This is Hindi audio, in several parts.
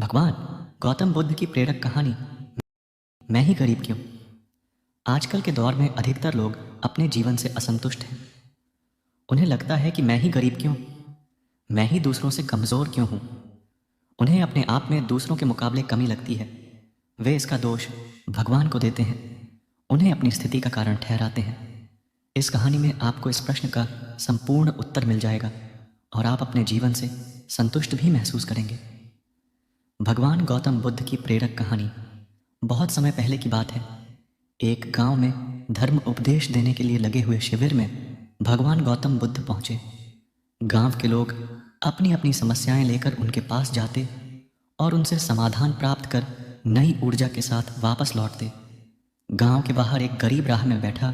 भगवान गौतम बुद्ध की प्रेरक कहानी मैं ही गरीब क्यों। आजकल के दौर में अधिकतर लोग अपने जीवन से असंतुष्ट हैं। उन्हें लगता है कि मैं ही गरीब क्यों, मैं ही दूसरों से कमज़ोर क्यों हूँ। उन्हें अपने आप में दूसरों के मुकाबले कमी लगती है। वे इसका दोष भगवान को देते हैं, उन्हें अपनी स्थिति का कारण ठहराते हैं। इस कहानी में आपको इस प्रश्न का संपूर्ण उत्तर मिल जाएगा और आप अपने जीवन से संतुष्ट भी महसूस करेंगे। भगवान गौतम बुद्ध की प्रेरक कहानी बहुत समय पहले की बात है। एक गांव में धर्म उपदेश देने के लिए लगे हुए शिविर में भगवान गौतम बुद्ध पहुंचे। गांव के लोग अपनी अपनी समस्याएं लेकर उनके पास जाते और उनसे समाधान प्राप्त कर नई ऊर्जा के साथ वापस लौटते। गांव के बाहर एक गरीब राह में बैठा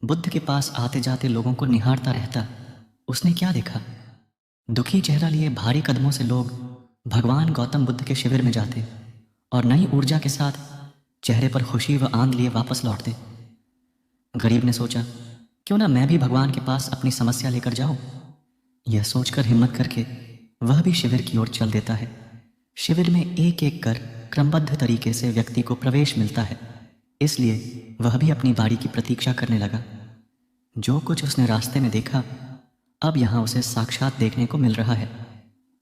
बुद्ध के पास आते जाते लोगों को निहारता रहता। उसने क्या देखा? दुखी चेहरा लिए भारी कदमों से लोग भगवान गौतम बुद्ध के शिविर में जाते और नई ऊर्जा के साथ चेहरे पर खुशी व आनंद लिए वापस लौटते। गरीब ने सोचा, क्यों ना मैं भी भगवान के पास अपनी समस्या लेकर जाऊं। यह सोचकर हिम्मत करके वह भी शिविर की ओर चल देता है। शिविर में एक एक कर क्रमबद्ध तरीके से व्यक्ति को प्रवेश मिलता है, इसलिए वह भी अपनी बारी की प्रतीक्षा करने लगा। जो कुछ उसने रास्ते में देखा अब यहाँ उसे साक्षात देखने को मिल रहा है।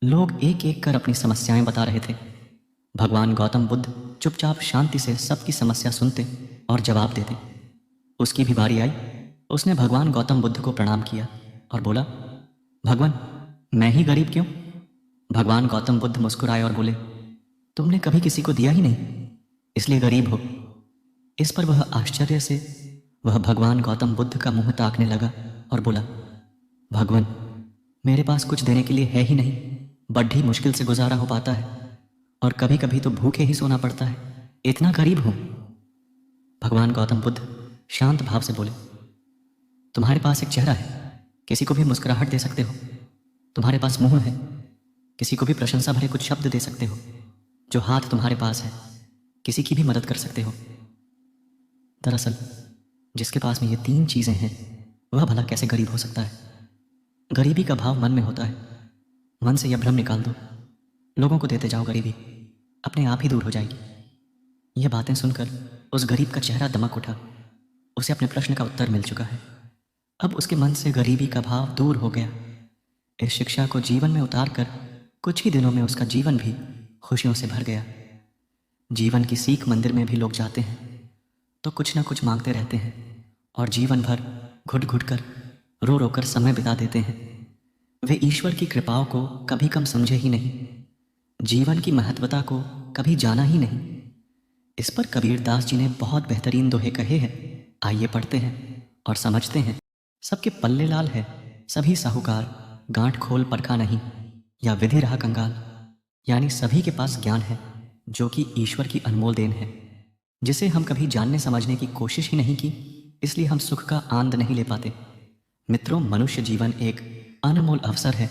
लोग एक एक कर अपनी समस्याएं बता रहे थे। भगवान गौतम बुद्ध चुपचाप शांति से सबकी समस्या सुनते और जवाब देते। उसकी भी बारी आई। उसने भगवान गौतम बुद्ध को प्रणाम किया और बोला, भगवान मैं ही गरीब क्यों? भगवान गौतम बुद्ध मुस्कुराए और बोले, तुमने कभी किसी को दिया ही नहीं, इसलिए गरीब हो। इस पर वह आश्चर्य से वह भगवान गौतम बुद्ध का मुंह ताकने लगा और बोला, भगवान मेरे पास कुछ देने के लिए है ही नहीं, बड़ी मुश्किल से गुजारा हो पाता है और कभी कभी तो भूखे ही सोना पड़ता है, इतना गरीब हूं। भगवान गौतम बुद्ध शांत भाव से बोले, तुम्हारे पास एक चेहरा है, किसी को भी मुस्कुराहट दे सकते हो। तुम्हारे पास मुंह है, किसी को भी प्रशंसा भरे कुछ शब्द दे सकते हो। जो हाथ तुम्हारे पास है, किसी की भी मदद कर सकते हो। दरअसल जिसके पास में ये तीन चीजें हैं वह भला कैसे गरीब हो सकता है? गरीबी का भाव मन में होता है। मन से यह भ्रम निकाल दो, लोगों को देते जाओ, गरीबी अपने आप ही दूर हो जाएगी। यह बातें सुनकर उस गरीब का चेहरा दमक उठा। उसे अपने प्रश्न का उत्तर मिल चुका है। अब उसके मन से गरीबी का भाव दूर हो गया। इस शिक्षा को जीवन में उतार कर कुछ ही दिनों में उसका जीवन भी खुशियों से भर गया। जीवन की सीख मंदिर में भी लोग जाते हैं तो कुछ ना कुछ मांगते रहते हैं और जीवन भर घुट घुट कर रो रो कर समय बिता देते हैं। वे ईश्वर की कृपाओं को कभी कम समझे ही नहीं, जीवन की महत्वता को कभी जाना ही नहीं। इस पर कबीर दास जी ने बहुत बेहतरीन दोहे कहे हैं, आइए पढ़ते हैं और समझते हैं। सबके पल्ले लाल है, सभी साहूकार, गांठ खोल परखा नहीं, या विधि रहा कंगाल। यानी सभी के पास ज्ञान है जो कि ईश्वर की अनमोल देन है, जिसे हम कभी जानने समझने की कोशिश ही नहीं की, इसलिए हम सुख का आनंद नहीं ले पाते। मित्रों, मनुष्य जीवन एक अनमोल अवसर है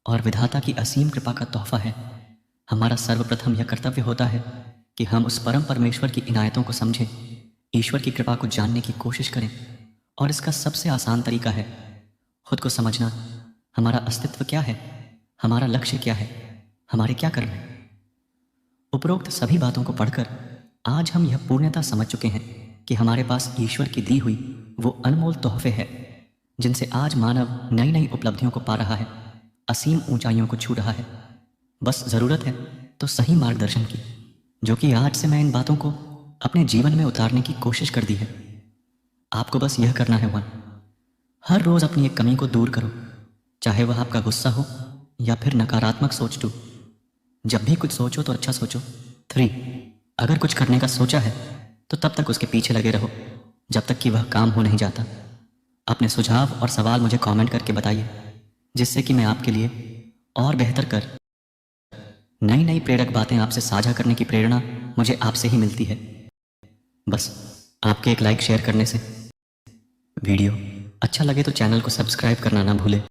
और विधाता की असीम कृपा का तोहफा है। हमारा सर्वप्रथम यह कर्तव्य होता है कि हम उस परम परमेश्वर की इनायतों को समझें, ईश्वर की कृपा को जानने की कोशिश करें। और इसका सबसे आसान तरीका है खुद को समझना। हमारा अस्तित्व क्या है, हमारा लक्ष्य क्या है, हमारे क्या कर्म है। उपरोक्त सभी बातों को पढ़कर आज हम यह पूर्णतः समझ चुके हैं कि हमारे पास ईश्वर की दी हुई वो अनमोल तोहफे हैं जिनसे आज मानव नई नई उपलब्धियों को पा रहा है, असीम ऊंचाइयों को छू रहा है। बस ज़रूरत है तो सही मार्गदर्शन की, जो कि आज से मैं इन बातों को अपने जीवन में उतारने की कोशिश कर दी है। आपको बस यह करना है, हर रोज़ अपनी एक कमी को दूर करो, चाहे वह आपका गुस्सा हो या फिर नकारात्मक सोच टू। जब भी कुछ सोचो तो अच्छा सोचो। 3, अगर कुछ करने का सोचा है तो तब तक उसके पीछे लगे रहो जब तक कि वह काम हो नहीं जाता। अपने सुझाव और सवाल मुझे कमेंट करके बताइए, जिससे कि मैं आपके लिए और बेहतर कर नई नई प्रेरक बातें आपसे साझा करने की प्रेरणा मुझे आपसे ही मिलती है। बस आपके एक लाइक शेयर करने से। वीडियो अच्छा लगे तो चैनल को सब्सक्राइब करना ना भूलें।